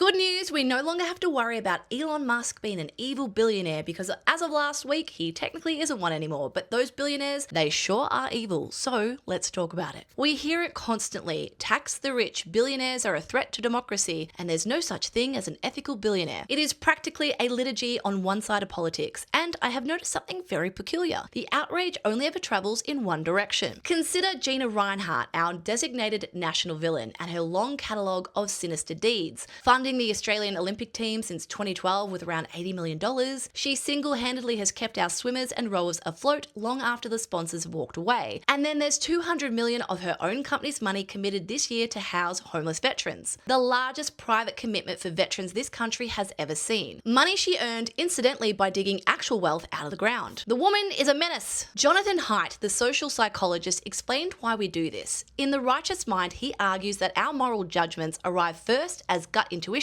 Good news, we no longer have to worry about Elon Musk being an evil billionaire because as of last week, he technically isn't one anymore, but those billionaires, they sure are evil, so let's talk about it. We hear it constantly, tax the rich, billionaires are a threat to democracy, and there's no such thing as an ethical billionaire. It is practically a liturgy on one side of politics, and I have noticed something very peculiar. The outrage only ever travels in one direction. Consider Gina Reinhardt, our designated national villain, and her long catalogue of sinister deeds. Funding the Australian Olympic team since 2012 with around $80 million, she single-handedly has kept our swimmers and rowers afloat long after the sponsors have walked away. And then there's $200 million of her own company's money committed this year to house homeless veterans, the largest private commitment for veterans this country has ever seen. Money she earned, incidentally, by digging actual wealth out of the ground. The woman is a menace. Jonathan Haidt, the social psychologist, explained why we do this. In The Righteous Mind, he argues that our moral judgments arrive first as gut intuitions,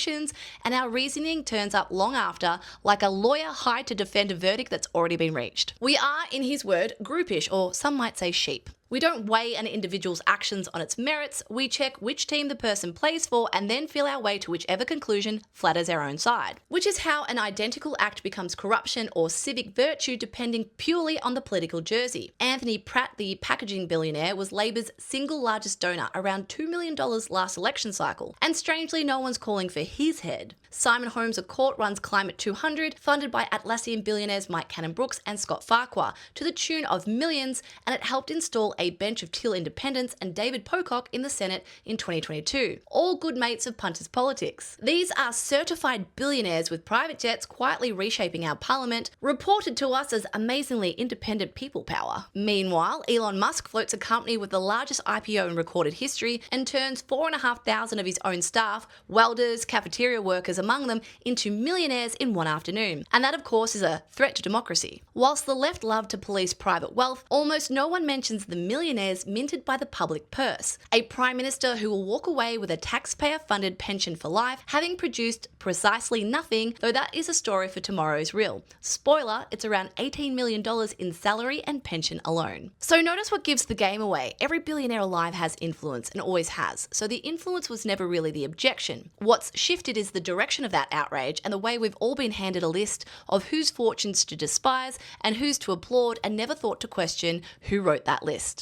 and our reasoning turns up long after, like a lawyer hired to defend a verdict that's already been reached. We are, in his word, groupish, or some might say sheep. We don't weigh an individual's actions on its merits, we check which team the person plays for and then feel our way to whichever conclusion flatters our own side. Which is how an identical act becomes corruption or civic virtue depending purely on the political jersey. Anthony Pratt, the packaging billionaire, was Labor's single largest donor, around $2 million last election cycle, and strangely no one's calling for his head. Simon Holmes of Court runs Climate 200, funded by Atlassian billionaires Mike Cannon-Brookes and Scott Farquhar, to the tune of millions, and it helped install a bench of Till independents and David Pocock in the Senate in 2022. All good mates of punters politics. These are certified billionaires with private jets quietly reshaping our parliament, reported to us as amazingly independent people power. Meanwhile, Elon Musk floats a company with the largest IPO in recorded history and turns 4,500 of his own staff, welders, cafeteria workers among them, into millionaires in one afternoon. And that, of course, is a threat to democracy. Whilst the left love to police private wealth, almost no one mentions the millionaires minted by the public purse. A prime minister who will walk away with a taxpayer-funded pension for life, having produced precisely nothing, though that is a story for tomorrow's Reel. Spoiler, it's around $18 million in salary and pension alone. So notice what gives the game away. Every billionaire alive has influence and always has, so the influence was never really the objection. What's shifted is the direction of that outrage and the way we've all been handed a list of whose fortunes to despise and whose to applaud and never thought to question who wrote that list.